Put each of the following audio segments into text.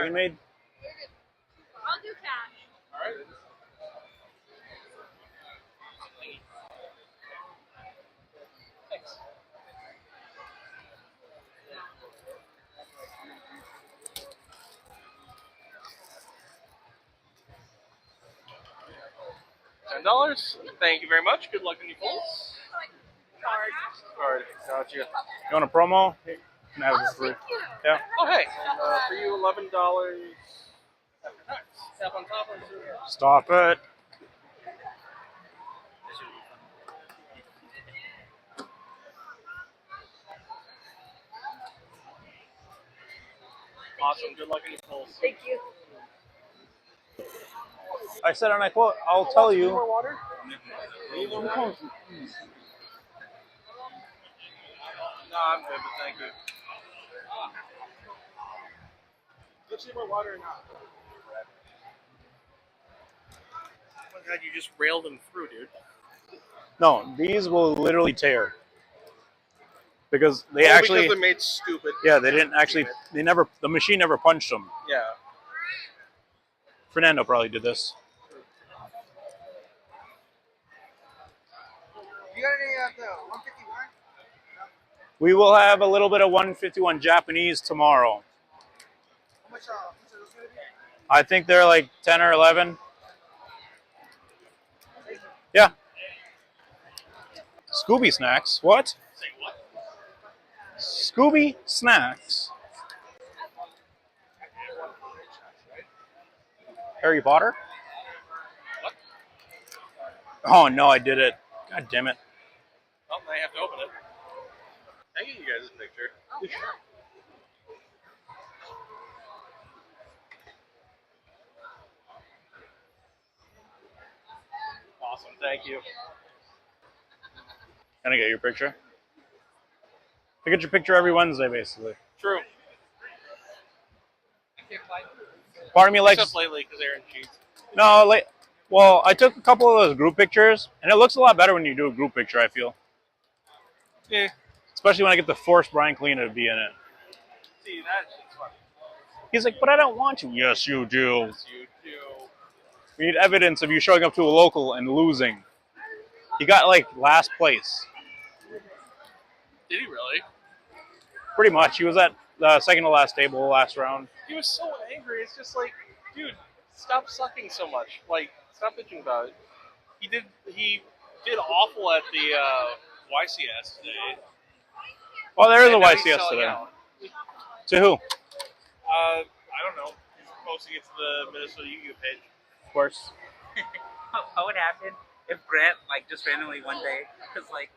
Dragon Maid? I'll do cash. All right. Thanks. $10. Thank you very much. Good luck on your pulls. Card. Gotcha. You want a promo? Here, you can have this free. Yeah. Oh, hey. For you, $11. Tap on top. Stop it. Awesome. Good luck on your pulls. Thank you. I said, and I quote, I'll tell you. More water? No, I'm good, but thank you. Let's see more water or not. Oh my god, you just railed them through, dude. No, these will literally tear. Because they because actually, they're made stupid. yeah, they didn't actually, the machine never punched them. Yeah. Fernando probably did this. You got any of the 151? We will have a little bit of 151 Japanese tomorrow. How much are those going to be? I think they're like 10 or 11. Yeah. Scooby snacks. What? Say what? Scooby snacks. Harry Potter? What? Oh no, I did it. God damn it. Well, now you have to open it. I get you guys a picture. Oh, yeah. Awesome, thank you. Can I get your picture? I get your picture every Wednesday, basically. True. Part of me likes. Except lately, because Aaron cheats. No, like, well, I took a couple of those group pictures, and it looks a lot better when you do a group picture, I feel. Yeah. Especially when I get to force Brian Clean to be in it. See, that shit's funny. He's like, but I don't want to. Yes, you do. Yes, you do. We need evidence of you showing up to a local and losing. He got, like, last place. Did he really? Pretty much. He was at the second to last table last round. He was so angry. It's just like, dude, stop sucking so much. Like, stop bitching about it. He did awful at the YCS today. Well, there is a And now he's YCS selling today. out. To who? I don't know. He's posting it to the Minnesota YouTube page. Of course. What would happen if Grant, like, just randomly one day, because, like,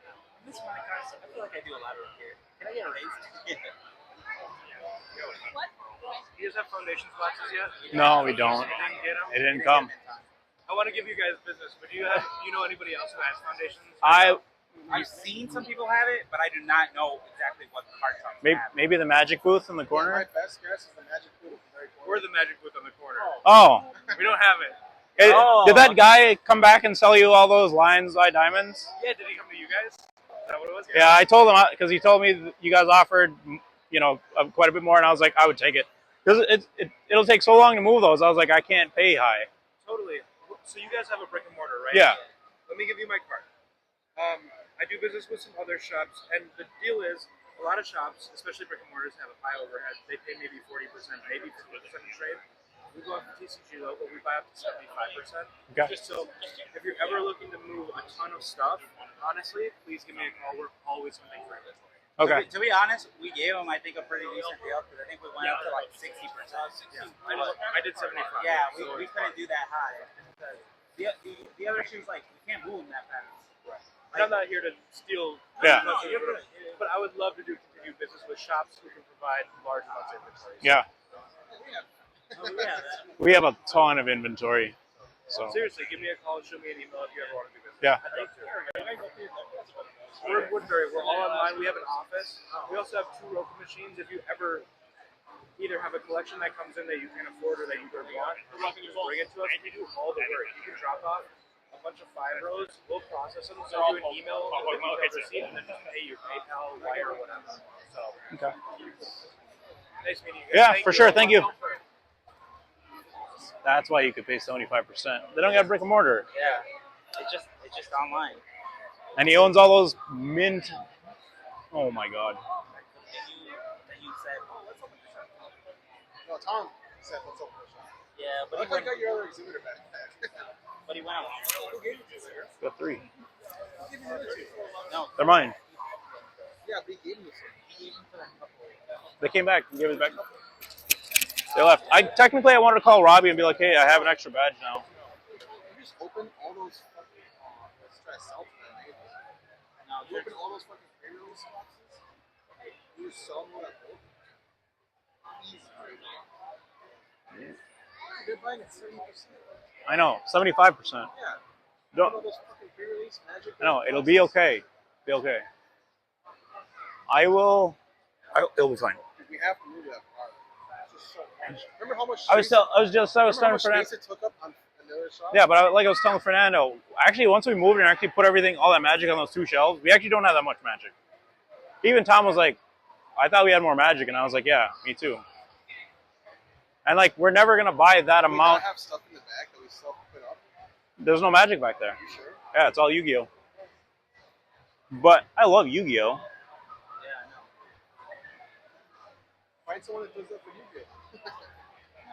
this is my car, so I feel like I do a lot of here. Can I get a raise? What? Do you guys have foundation sponsors yet? No, we don't. You didn't get them? It didn't come. I want to give you guys business, but do you know anybody else who has foundations? I've seen some people have it, but I do not know exactly what car trucks Maybe the magic booth in the My corner? best guess is the Magic Pool. We're the magic booth on the corner. Oh. We don't have it. Did that guy come back and sell you all those Lion's Eye diamonds? Yeah, did he come to you guys? Is that what it was? Yeah, I told him, because he told me you guys offered, quite a bit more, and I was like, I would take it. Because it'll take so long to move those. I was like, I can't pay high. Totally. So you guys have a brick and mortar, right? Yeah. Let me give you my card. I do business with some other shops, and the deal is, a lot of shops, especially brick and mortars, have a high overhead. They pay maybe 40%, maybe 50% in trade. We go up to TCG though, but we buy up to 75%. Okay. Just so, if you're ever looking to move a ton of stuff, honestly, please give me a call. We're always hunting for inventory. Okay. To be honest, we gave him, I think, a pretty decent deal, because I think we went up to, like, 60%. Yeah. I did 75. Yeah, so we couldn't do that high. Because the other shoes, like, we can't move them that fast. And I'm not here to steal. Yeah. But I would love to continue business with shops who can provide large amounts of inventory. Yeah. Oh, yeah, We have a ton of inventory. So. Seriously, give me a call, show me an email if you ever want to do business. Yeah. We're in Woodbury. We're all online. We have an office. We also have 2 Roku machines. If you ever either have a collection that comes in that you can afford or that you don't want, just bring it to us. We do all the work. You can drop off a bunch of 5 rows. We'll process them, send you an email with a receipt, and then just pay your PayPal, wire, or whatever. So, Okay. nice meeting you guys. Yeah, Thank for you. sure. Thank you. That's why you could pay 75%. They don't got brick and mortar. Yeah. It's just online. And he owns all those mint. Oh my god. That you said, oh, let's open the shop. No, Tom said let's open the shop. Yeah, but I think I got your other exhibitor back. but he went out. Who gave you this? Got 3. I'll give you the other 2. No, They're mine. Yeah, but he gave me this. They came back and gave it back. They left. Technically I wanted to call Robbie and be like, hey, I have an extra badge now. You just open all those fucking. Let's try to sell to them. Maybe. no, You open all those fucking pre-release boxes. You just sell them at both. Easy. They're buying at 70%. I know, 75%. Yeah. Don't, All those fucking pre-release magic. I know, it'll be okay. Be okay. It'll be fine. We have to move that part. It's just so much. Remember how much? I was space telling how much Fernando. space it took up on another shop? Yeah, but like I was telling Fernando, actually once we moved and actually put everything, all that magic on those 2 shelves, we actually don't have that much magic. Even Tom was like, I thought we had more magic, and I was like, yeah, me too. And like, we're never gonna buy that Do we amount. not have stuff in the back that we still put up. There's no magic back there. You sure? Yeah, it's all Yu-Gi-Oh. But I love Yu-Gi-Oh. Yeah, I know. Find someone that does that for you.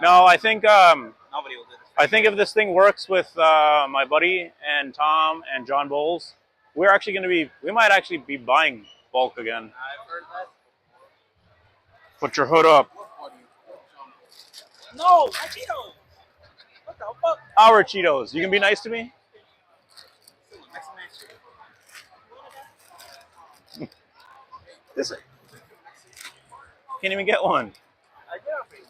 No, I think Nobody will do this. I think if this thing works with my buddy and Tom and John Bowles, we might actually be buying bulk again. I've heard that. Put your hood up. No, my Cheetos. What the fuck? Our Cheetos. You can be nice to me? This can't even get one. I did offer you.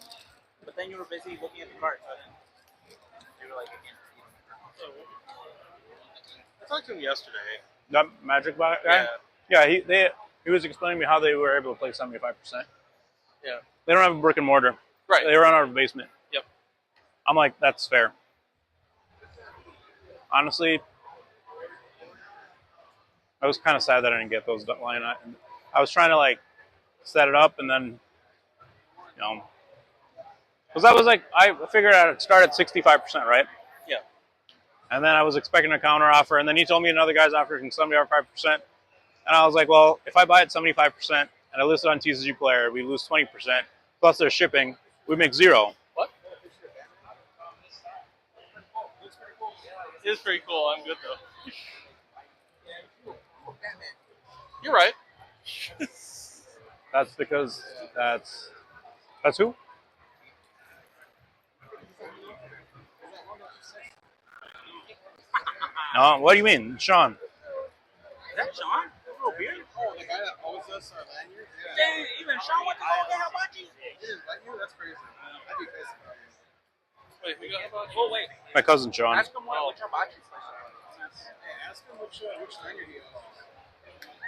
But then you were busy looking at the cart, so then you were like, I can't. I talked to him yesterday. That magic guy? Yeah, he was explaining to me how they were able to play 75%. Yeah. They don't have a brick and mortar. Right. They run out of basement. Yep. I'm like, that's fair. Honestly, I was kind of sad that I didn't get those line. I was trying to like set it up and then, because that was like, I figured I'd start at 65%, right? Yeah. And then I was expecting a counter offer, and then he told me another guy's offering 75%, and I was like, well, if I buy it 75% and I list it on TCG Player, we lose 20%, plus their shipping, we make 0. What? It is pretty cool. I'm good though. You're right. That's because that's who? No, what do you mean, Sean? Is that Sean? Oh, weird. Oh, the guy that owes us our lanyard? Yeah. Dang, even Sean went to go get hibachi? He didn't invite you? That's crazy. I'd be pissed about it. Wait, we got about Oh, wait. My cousin Sean. Ask him which hibachi special. Hey, ask him which lanyard he owes.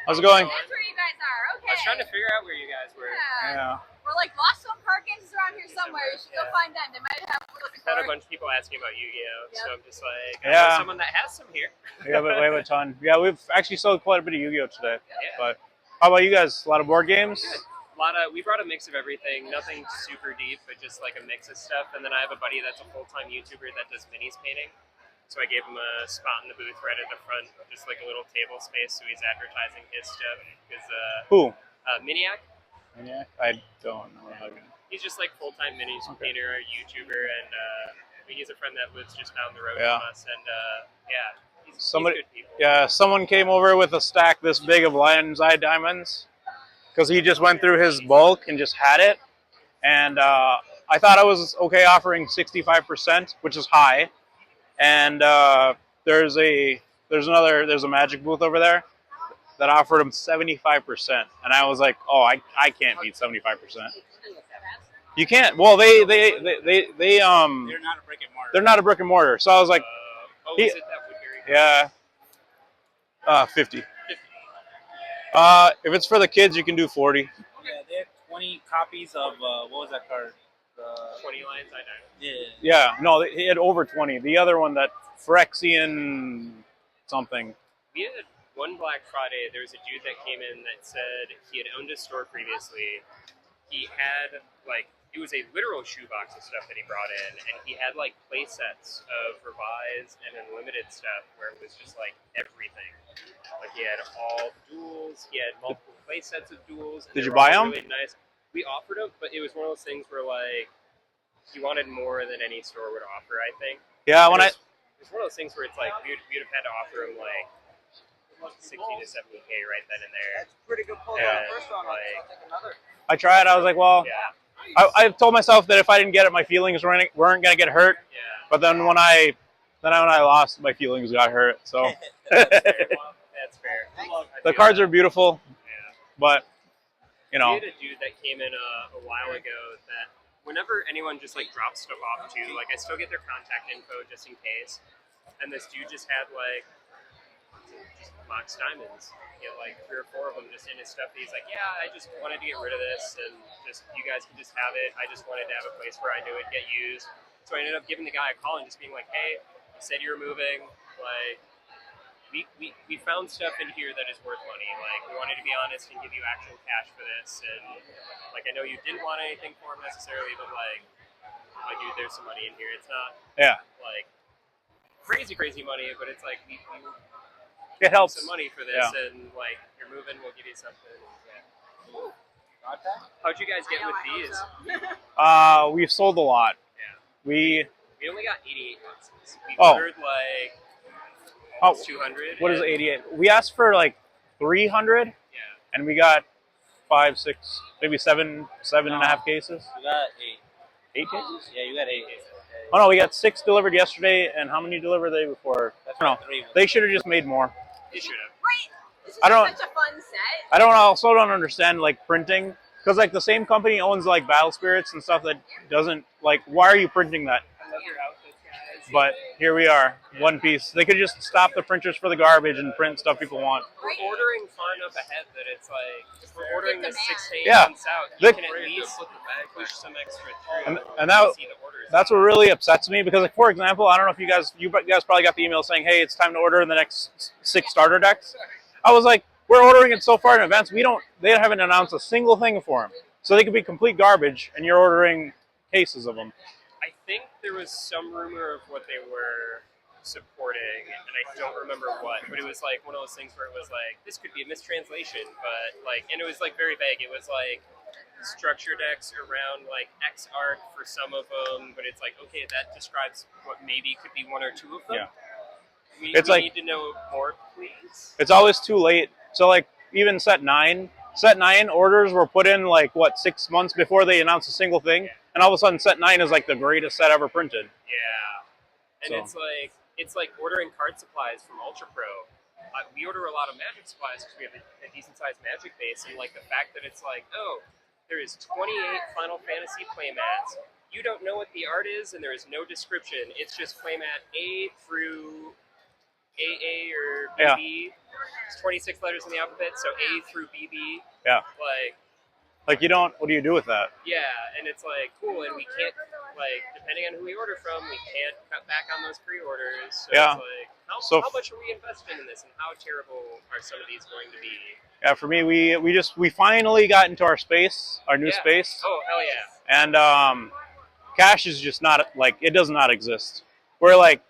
How's it going? That's where you guys are. Okay. I was trying to figure out where you guys were. Yeah. Yeah. We're like lost some card games around here somewhere. You should go find them. They might have a little Had a bunch of people asking about Yu-Gi-Oh, so Yep. I'm just like, I Yeah. know someone that has some here. We have a ton. Yeah, we've actually sold quite a bit of Yu-Gi-Oh today. Yeah. But how about you guys? A lot of board games? We brought a mix of everything, nothing super deep, but just like a mix of stuff. And then I have a buddy that's a full-time YouTuber that does minis painting. So I gave him a spot in the booth right at the front, just like a little table space, so he's advertising his stuff. Because Who? Miniac, Maniac? I don't know. he's just like full-time minis painter, a YouTuber, and he's a friend that lives just down the road Yeah. from us. And yeah, he's Somebody- good people. Yeah, someone came over with a stack this big of Lion's Eye diamonds because he just went through his bulk and just had it. And I thought I was okay offering 65%, which is high. And there's a magic booth over there that offered him 75%, and I was like, oh, I can't beat 75%. You can't. Well, they They're not a brick and mortar. they're not a brick and mortar, so I was like, he- Is it that Woodbury? yeah, 50. If it's for the kids, you can do 40. Yeah, they have 20 copies of, what was that card? 20 lines, I know. Yeah. Yeah, no, he had over 20. The other one, that Phyrexian something. We had one Black Friday, there was a dude that came in that said he had owned a store previously. He had like it was a literal shoebox of stuff that he brought in, and he had like play sets of revised and unlimited stuff where it was just like everything. Like he had all the duels, he had multiple play sets of duels. And Did they you were buy all them? Really nice. We offered them, but it was one of those things where like he wanted more than any store would offer. I think. Yeah, It's one of those things where it's like we'd have had to offer him like 60 to 70K right then and there. That's a pretty good pull Yeah. on the first round. Like- I'll take another. I tried. I was like, well, Yeah, I told myself that if I didn't get it, my feelings weren't gonna get hurt. yeah. But then when I lost, my feelings got hurt. So That's fair. That's fair. the cards are beautiful, Yeah. but you We know, had a dude that came in a while ago that whenever anyone just like drops stuff off to, like I still get their contact info just in case. And this dude just had like just box diamonds. He had like 3 or 4 of them just in his stuff. He's like, yeah, I just wanted to get rid of this, and just you guys can just have it. I just wanted to have a place where I knew it'd get used. So I ended up giving the guy a call and just being like, hey, you said you were moving. Like, we found stuff in here that is worth money. Like, we wanted to be honest and give you actual cash for this. And like, I know you didn't want anything for him necessarily, but like, dude, there's some money in here. It's not like crazy money, but it's like we it helps. some money for this, Yeah. and like you're moving, we'll give you something. Yeah. How'd you guys get with these? We've sold a lot. Yeah. We We only got 88 boxes. We Oh. ordered like Oh, almost 200. what is and- 88? We asked for like 300, Yeah. and we got 5, 6, maybe 7 and a half cases. You got 8. 8 cases? Yeah, you got 8. Oh no, we got 6 delivered yesterday, and how many delivered the day before? I don't know. 3. They should have just made more. You should have. Right. This is I don't- such a fun set. I also don't understand like printing, because like the same company owns like Battle Spirits and stuff that doesn't like. Why are you printing that? I love your outfits, guys. But here we are, one piece. They could just stop the printers for the garbage and print stuff people want. We're ordering far enough ahead that it's like if we're ordering this 6 to 8 Yeah. months out. You They- can at least push some extra through. And that- see the orders. That's what really upsets me, because like, for example, I don't know if you guys probably got the email saying, hey, it's time to order the next 6 starter decks. I was like, we're ordering it so far in advance. They haven't announced a single thing for them. So they could be complete garbage, and you're ordering cases of them. I think there was some rumor of what they were supporting, and I don't remember what, but it was like one of those things where it was like, this could be a mistranslation, but like, and it was like very vague. It was like structure decks around like X art for some of them, but it's like, okay, that describes what maybe could be 1 or 2 of them. Yeah. We It's like- need to know more, please. It's always too late. So like even set 9 orders were put in like what 6 months before they announced a single thing, and all of a sudden set 9 is like the greatest set ever printed. Yeah, and So. it's like ordering card supplies from Ultra Pro. We order a lot of Magic supplies because we have a decent sized Magic base, and like the fact that it's like, oh, there is 28 Final Fantasy playmats. You don't know what the art is, and there is no description. It's just playmat A through AA or BB. It's 26 letters in the alphabet, so A through BB. Yeah. Like you don't. What do you do with that? Yeah, and it's like cool, and we can't like depending on who we order from, we can't cut back on those pre-orders. So Yeah. it's like So how much are we investing in this, and how terrible are some of these going to be? Yeah, for me, we finally got into our space, our new Yeah. space, Oh hell yeah! and cash is just not like it does not exist. We're like,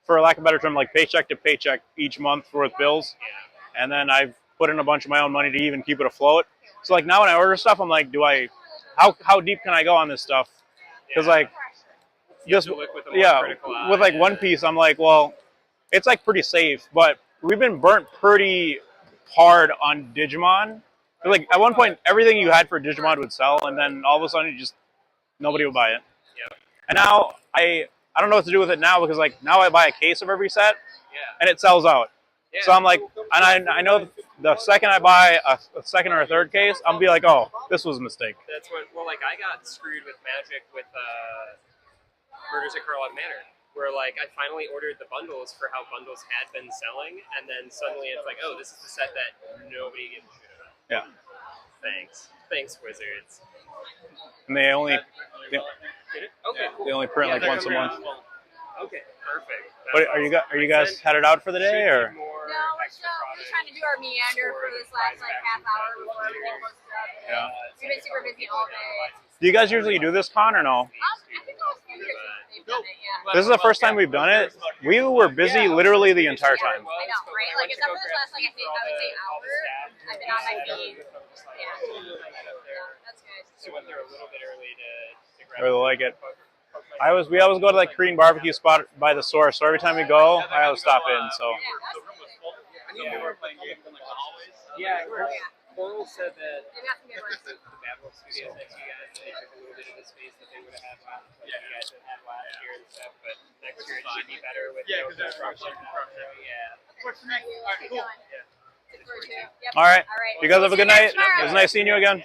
for lack of a better term, like paycheck to paycheck each month worth bills, Yeah. and then I've put in a bunch of my own money to even keep it afloat. So like now when I order stuff, I'm like, how deep can I go on this stuff? Because Yeah. like You have just to look with a more critical eye. with like One Piece, I'm like, well, it's like pretty safe, but we've been burnt pretty hard on Digimon. Like at one point, everything you had for Digimon would sell, and then all of a sudden, nobody would buy it. Yep. And now I don't know what to do with it now, because like now I buy a case of every set, Yeah. and it sells out. Yeah. So I'm like, and I know the second I buy a second or a third case, I'll be like, oh, this was a mistake. That's what. Well, like I got screwed with Magic with Murders at Carlyle Manor, where like I finally ordered the bundles for how bundles had been selling, and then suddenly it's like, oh, this is the set that nobody gives a shit about. Yeah. Thanks, Wizards. And they only Did it? Okay, cool. they only print Yeah, like they're once a coming month. out. Okay, perfect. But are you guys headed out for the day, or? No, we're trying to do do our meander for this last like half hour before everything closes up. Yeah. We've been super busy all day. Do you guys usually do this con or no? I think last few years they've done it, yeah. This is the first time we've done it. We were busy literally the entire time. I know, right? Like except for this last like I would say hour, I've been on my feet. Yeah. That's good. So went there a little bit early to I grab. really like it. We always go to like Korean barbecue spot by the source. So every time we go, I always stop in. So Yeah, that's good. Yeah, Coral said that They've got some good ones. the Bad Wolf Studios next to you guys, they took a little bit of the space that they would have had like you guys had last year and stuff, but next year it should be better with no construction. Yeah. What's next? All right, cool. all right, All right. you guys have a good night. Tomorrow. It was nice seeing you again.